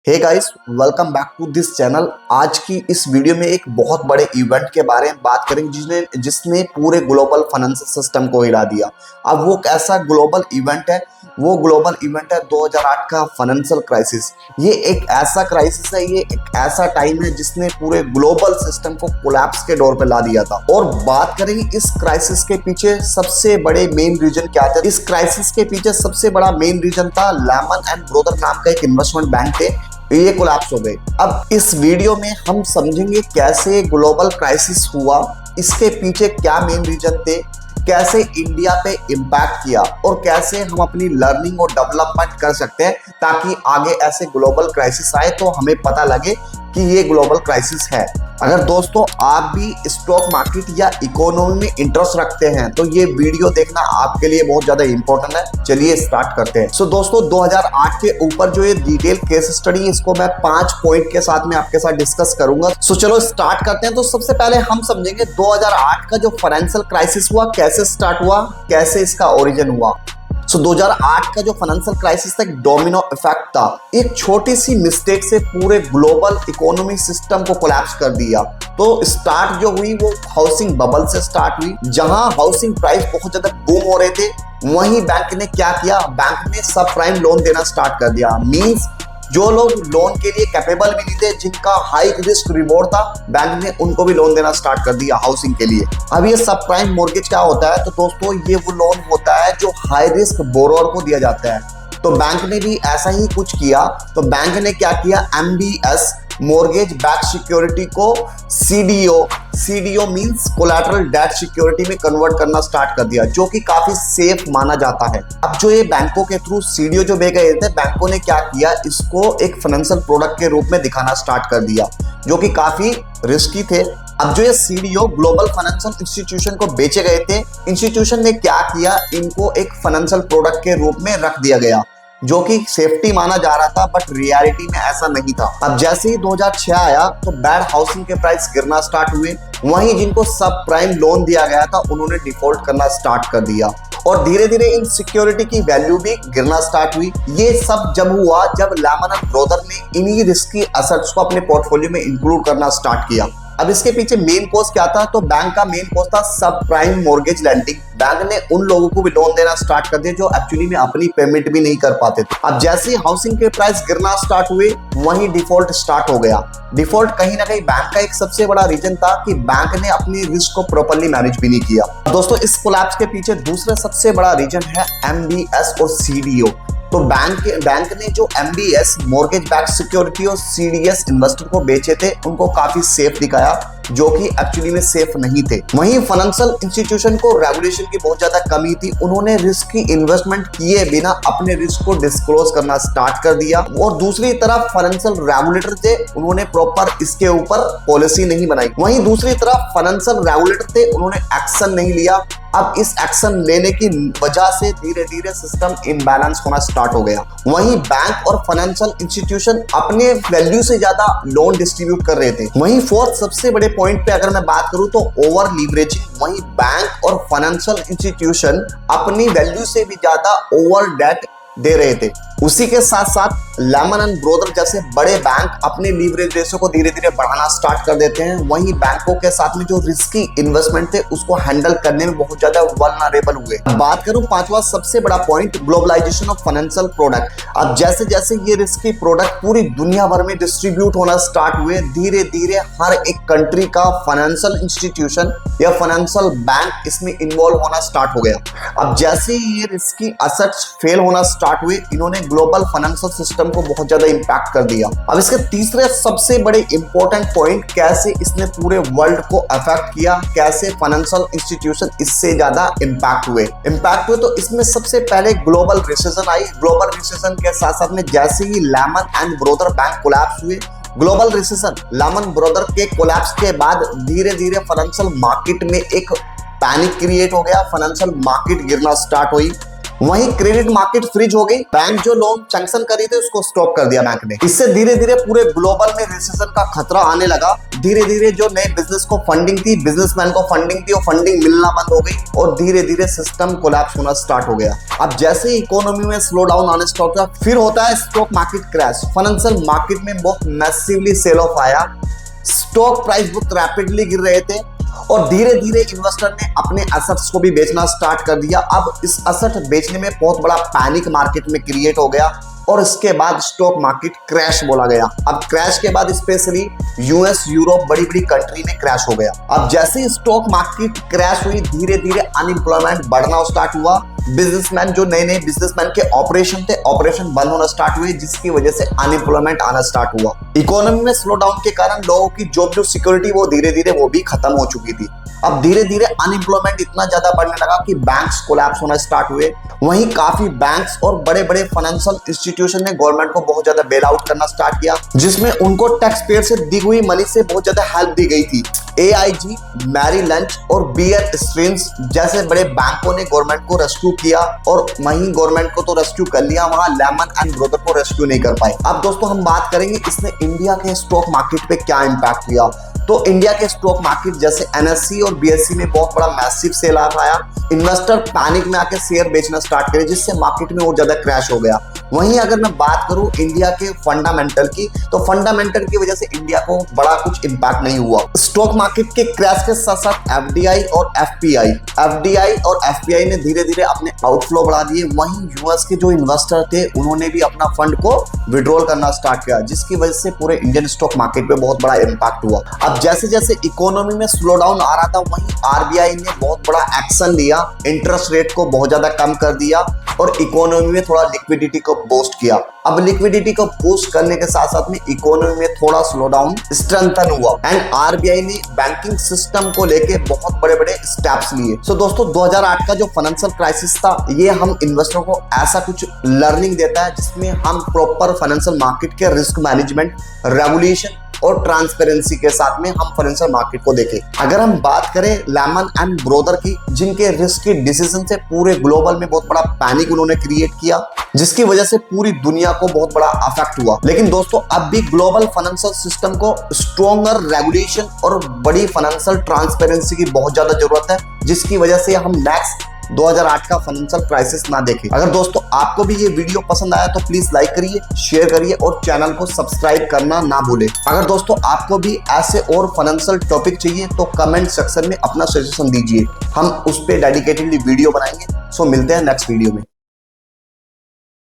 Hey guys, welcome back to this channel. आज की इस वीडियो में एक बहुत बड़े इवेंट के बारे में बात करेंगे जिसने पूरे ग्लोबल फाइनेंशियल सिस्टम को हिला दिया। अब वो कैसा ग्लोबल इवेंट है? वो ग्लोबल इवेंट है 2008 का फाइनेंशियल क्राइसिस। ये एक ऐसा क्राइसिस है, ये एक ऐसा टाइम है जिसने पूरे ग्लोबल सिस्टम को कोलैप्स के डोर पे ला दिया था। और बात करेंगे इस क्राइसिस के पीछे सबसे बड़े मेन रीजन क्या थे। इस क्राइसिस के पीछे सबसे बड़ा मेन रीजन था लेमन एंड ब्रदर नाम का एक इन्वेस्टमेंट बैंक थे, ये कोलैप्स हो गए। अब इस वीडियो में हम समझेंगे कैसे ग्लोबल क्राइसिस हुआ, इसके पीछे क्या मेन रीजन थे, कैसे इंडिया पे इम्पैक्ट किया और कैसे हम अपनी लर्निंग और डेवलपमेंट कर सकते हैं ताकि आगे ऐसे ग्लोबल क्राइसिस आए तो हमें पता लगे कि ये ग्लोबल क्राइसिस है। अगर दोस्तों आप भी स्टॉक मार्केट या इकोनॉमी में इंटरेस्ट रखते हैं तो ये वीडियो देखना आपके लिए बहुत ज्यादा इंपॉर्टेंट है। चलिए स्टार्ट करते हैं। सो दोस्तों 2008 के ऊपर जो ये डिटेल केस स्टडी, इसको मैं 5 पॉइंट के साथ में आपके साथ डिस्कस करूंगा। सो चलो स्टार्ट करते हैं। तो सबसे पहले हम समझेंगे 2008 का जो फाइनेंशियल क्राइसिस हुआ कैसे स्टार्ट हुआ, कैसे इसका ओरिजिन हुआ। 2008 का जो फाइनेंशियल क्राइसिस था एक डोमिनो इफेक्ट था। एक छोटी सी मिस्टेक से पूरे ग्लोबल इकोनॉमी सिस्टम को कोलैप्स कर दिया। तो स्टार्ट जो हुई वो हाउसिंग बबल से स्टार्ट हुई, जहां हाउसिंग प्राइस बहुत ज्यादा बूम हो रहे थे। वहीं बैंक ने क्या किया, बैंक ने सब प्राइम लोन देना स्टार्ट कर दिया। मींस जो लोग लोन के लिए कैपेबल भी नहीं थे, जिनका हाई रिस्क रिवॉर्ड था, बैंक ने उनको भी लोन देना स्टार्ट कर दिया हाउसिंग के लिए। अब ये सब प्राइम मोर्गेज क्या होता है? तो दोस्तों ये वो लोन होता है जो हाई रिस्क बोरोअर को दिया जाता है। तो बैंक ने भी ऐसा ही कुछ किया। तो बैंक ने क्या किया, MBS मॉर्गेज बैक सिक्योरिटी को CDO means collateral debt security में कन्वर्ट करना स्टार्ट कर दिया, जो कि काफी सेफ माना जाता है। अब जो ये बैंकों के थ्रू CDO जो बेचे गए थे, बैंकों ने क्या किया, इसको एक फाइनेंशियल प्रोडक्ट के रूप में दिखाना स्टार्ट कर दिया, जो कि काफी रिस्की थे। अब जो ये CDO ग्लोबल फाइनेंशियल इंस्टीट्यूशन को बेचे गए थे, इंस्टीट्यूशन ने क्या किया, इनको एक फाइनेंशियल प्रोडक्ट के रूप में रख दिया गया, जो कि सेफ्टी माना जा रहा था, बट रियलिटी में ऐसा नहीं था। अब जैसे ही 2006 आया तो बैड हाउसिंग के प्राइस गिरना स्टार्ट हुए। वहीं जिनको सब प्राइम लोन दिया गया था उन्होंने डिफॉल्ट करना स्टार्ट कर दिया और धीरे धीरे इन सिक्योरिटी की वैल्यू भी गिरना स्टार्ट हुई। ये सब जब हुआ जब लेमन एंड ब्रदर ने इन्हीं रिस्की एसेट्स को अपने पोर्टफोलियो में इंक्लूड करना स्टार्ट किया। अब इसके पीछे मेन कॉज क्या था? तो बैंक का मेन कॉज था सब प्राइम मॉर्गेज लैंडिंग। बैंक ने उन लोगों को भी लोन देना स्टार्ट कर दिया जो एक्चुअली में अपनी पेमेंट भी नहीं कर पाते थे। अब जैसे ही हाउसिंग के प्राइस गिरना स्टार्ट हुए, वहीं डिफॉल्ट स्टार्ट हो गया। डिफॉल्ट कहीं ना कहीं बैंक का एक सबसे बड़ा रीजन था कि बैंक ने अपनी रिस्क को प्रॉपर्ली मैनेज भी नहीं किया। दोस्तों इस कोलैप्स के पीछे दूसरा सबसे बड़ा रीजन है MBS और CDO। तो बैंक ने जो MBS मॉर्गेज बैक सिक्योरिटी और CDS इन्वेस्टर को बेचे थे, उनको काफी सेफ दिखाया, जो कि एक्चुअली में सेफ नहीं थे। वहीं फाइनेंशियल इंस्टीट्यूशन को रेगुलेशन की बहुत ज्यादा कमी थी। उन्होंने रिस्क की इन्वेस्टमेंट किए बिना अपने रिस्क को डिस्क्लोज करना स्टार्ट कर दिया। और दूसरी तरफ फाइनेंशियल रेगुलेटर थे, उन्होंने प्रॉपर इसके ऊपर पॉलिसी नहीं बनाई। वहीं दूसरी तरफ फाइनेंशियल रेगुलेटर थे, उन्होंने एक्शन नहीं लिया। अब इस एक्शन लेने की वजह से धीरे धीरे सिस्टम इम्बैलेंस होना स्टार्ट हो गया। वहीं बैंक और फाइनेंशियल इंस्टीट्यूशन अपने वैल्यू से ज्यादा लोन डिस्ट्रीब्यूट कर रहे थे। वहीं फोर्थ सबसे बड़े पॉइंट पे अगर मैं बात करूं तो ओवर लीवरेजिंग। वहीं बैंक और फाइनेंशियल इंस्टीट्यूशन अपनी वैल्यू से भी ज्यादा ओवर डेट दे रहे थे। उसी के साथ साथ लेमन एंड ब्रदर जैसे बड़े बैंक अपने लीवरेज रेशो को धीरे धीरे बढ़ाना स्टार्ट कर देते हैं। वहीं बैंकों के साथ में जो रिस्की इन्वेस्टमेंट थे उसको हैंडल करने में बहुत ज्यादा वल्नरेबल हुए। बात करूं पांचवा सबसे बड़ा point, globalisation of financial product. अब जैसे जैसे ये रिस्की प्रोडक्ट पूरी दुनिया भर में डिस्ट्रीब्यूट होना स्टार्ट हुए, धीरे धीरे हर एक कंट्री का फाइनेंशियल इंस्टीट्यूशन या फाइनेंशियल बैंक इसमें इन्वॉल्व होना स्टार्ट हो गया। अब जैसे ही ये रिस्की एसेट्स फेल होना स्टार्ट हुए, इन्होंने ग्लोबल फाइनेंशियल सिस्टम को बहुत ज्यादा इंपैक्ट कर दिया। अब इसके तीसरे सबसे बड़े इंपॉर्टेंट पॉइंट, कैसे इसने पूरे वर्ल्ड को अफेक्ट किया, कैसे फाइनेंशियल इंस्टीट्यूशन इससे ज्यादा इंपैक्ट हुए। तो इसमें सबसे पहले ग्लोबल रिसेशन आई। ग्लोबल रिसेशन के साथ साथ में जैसे ही Lehman and brother bank collapse हुए, ग्लोबल रिसेशन लेमन ब्रदर के कोलैप्स के बाद धीरे धीरे फाइनेंशियल मार्केट में एक पैनिक क्रिएट हो गया। फाइनेंशियल मार्केट गिरना स्टार्ट हुई। वहीं क्रेडिट मार्केट फ्रीज हो गई, बैंक जो लोन सैंक्शन करी थे उसको स्टॉप कर दिया बैंक ने। इससे धीरे धीरे पूरे ग्लोबल में रिसेशन का खतरा आने लगा। धीरे धीरे जो नए बिजनेस को फंडिंग थी, बिजनेसमैन को फंडिंग थी, वो फंडिंग मिलना बंद हो गई और धीरे धीरे सिस्टम कोलैप्स होना स्टार्ट हो गया। अब जैसे ही इकोनॉमी में स्लो डाउन आने स्टार्ट हुआ, फिर होता है stock market crash. Financial market में बहुत मैसिवली सेल ऑफ आया, स्टॉक प्राइस बहुत रैपिडली गिर रहे थे और धीरे धीरे इन्वेस्टर ने अपने एसेट्स को भी बेचना स्टार्ट कर दिया। अब इस एसेट बेचने में बहुत बड़ा पैनिक मार्केट में क्रिएट हो गया और इसके बाद स्टॉक मार्केट क्रैश बोला गया। अब क्रैश के बाद स्पेशली यूएस, यूरोप, बड़ी बड़ी कंट्री में क्रैश हो गया। अब जैसे ही स्टॉक मार्केट क्रैश हुई, धीरे धीरे अनएम्प्लॉयमेंट बढ़ना स्टार्ट हुआ। बिजनेसमैन जो नए नए बिजनेसमैन के ऑपरेशन थे, ऑपरेशन बंद होना स्टार्ट हुए, जिसकी वजह से अनएम्प्लॉयमेंट आना स्टार्ट हुआ। इकोनॉमी में स्लो डाउन के कारण लोगों की जॉब जो सिक्योरिटी वो धीरे धीरे वो भी खत्म हो चुकी थी। अब धीरे धीरे अनएम्प्लॉयमेंट इतना ज्यादा बढ़ने लगा कि बैंक्स कोलैप्स होना स्टार्ट हुए। वहीं काफी बैंक्स और बड़े बड़े फाइनेंशियल इंस्टीट्यूशन ने गवर्नमेंट को बहुत ज्यादा बेल आउट करना स्टार्ट किया, जिसमें उनको टैक्स पेयर से दी हुई मनी से बहुत ज्यादा हेल्प दी गई थी। AIG, मैरी लंच और बियर स्ट्रीम्स जैसे बड़े बैंकों ने गवर्नमेंट को रेस्क्यू किया और वहीं गवर्नमेंट को तो रेस्क्यू कर लिया, वहां लेमन एंड ब्रदर को रेस्क्यू नहीं कर पाए। अब दोस्तों हम बात करेंगे इसने इंडिया के स्टॉक मार्केट पे क्या इंपैक्ट किया। तो इंडिया के स्टॉक मार्केट जैसे NSE और BSE में बहुत बड़ा मैसिव सेल आया। इन्वेस्टर पैनिक में आके शेयर बेचना स्टार्ट करे, जिससे मार्केट में और ज्यादा क्रैश हो गया। वहीं अगर मैं बात करूं इंडिया के फंडामेंटल की, तो फंडामेंटल की वजह से इंडिया को बड़ा कुछ इंपैक्ट नहीं हुआ। स्टॉक मार्केट के क्रैश के साथ साथ FDI और FPI ने धीरे धीरे अपने आउटफ्लो बढ़ा दिए। वहीं यूएस के जो इन्वेस्टर थे उन्होंने भी अपना फंड को विड्रॉल करना स्टार्ट किया, जिसकी वजह से पूरे इंडियन स्टॉक मार्केट पे बहुत बड़ा इंपैक्ट हुआ। अब जैसे जैसे इकोनॉमी में स्लो डाउन आ रहा था, वहीं RBI ने बहुत बड़ा एक्शन लिया, इंटरेस्ट रेट को बहुत ज्यादा कम कर दिया और इकोनॉमी में थोड़ा लिक्विडिटी को बूस्ट किया। अब लिक्विडिटी को बूस्ट करने के साथ साथ में इकोनॉमी में थोड़ा स्लो डाउन स्ट्रेंथन हुआ एंड RBI ने बैंकिंग सिस्टम को लेके बहुत बड़े बड़े स्टेप्स लिए। सो दोस्तों 2008 का जो फाइनेंशियल क्राइसिस था, ये हम इन्वेस्टरों को ऐसा कुछ लर्निंग देता है जिसमें हम प्रॉपर फाइनेंशियल मार्केट के रिस्क मैनेजमेंट, रेगुलेशन और ट्रांसपेरेंसी के साथ में हम फाइनेंशियल मार्केट को देखें। अगर हम बात करें लेमन एंड ब्रदर की, जिनके रिस्क के डिसीजन से पूरे ग्लोबल में बहुत बड़ा पैनिक उन्होंने क्रिएट किया, जिसकी वजह से पूरी दुनिया को बहुत बड़ा अफेक्ट हुआ। लेकिन दोस्तों अब भी ग्लोबल फाइनेंशियल सिस्टम को स्ट्रॉन्गर रेगुलेशन और बड़ी फाइनेंशियल ट्रांसपेरेंसी की बहुत ज्यादा जरूरत है, जिसकी वजह से हम नेक्स्ट 2008 का फाइनेंशियल क्राइसिस ना देखें। अगर दोस्तों आपको भी ये वीडियो पसंद आया तो प्लीज लाइक करिए, शेयर करिए और चैनल को सब्सक्राइब करना ना भूलें। अगर दोस्तों आपको भी ऐसे और फाइनेंशियल टॉपिक चाहिए तो कमेंट सेक्शन में अपना सजेशन दीजिए, हम उस पर डेडिकेटेडली वीडियो बनाएंगे। सो मिलते हैं नेक्स्ट वीडियो में।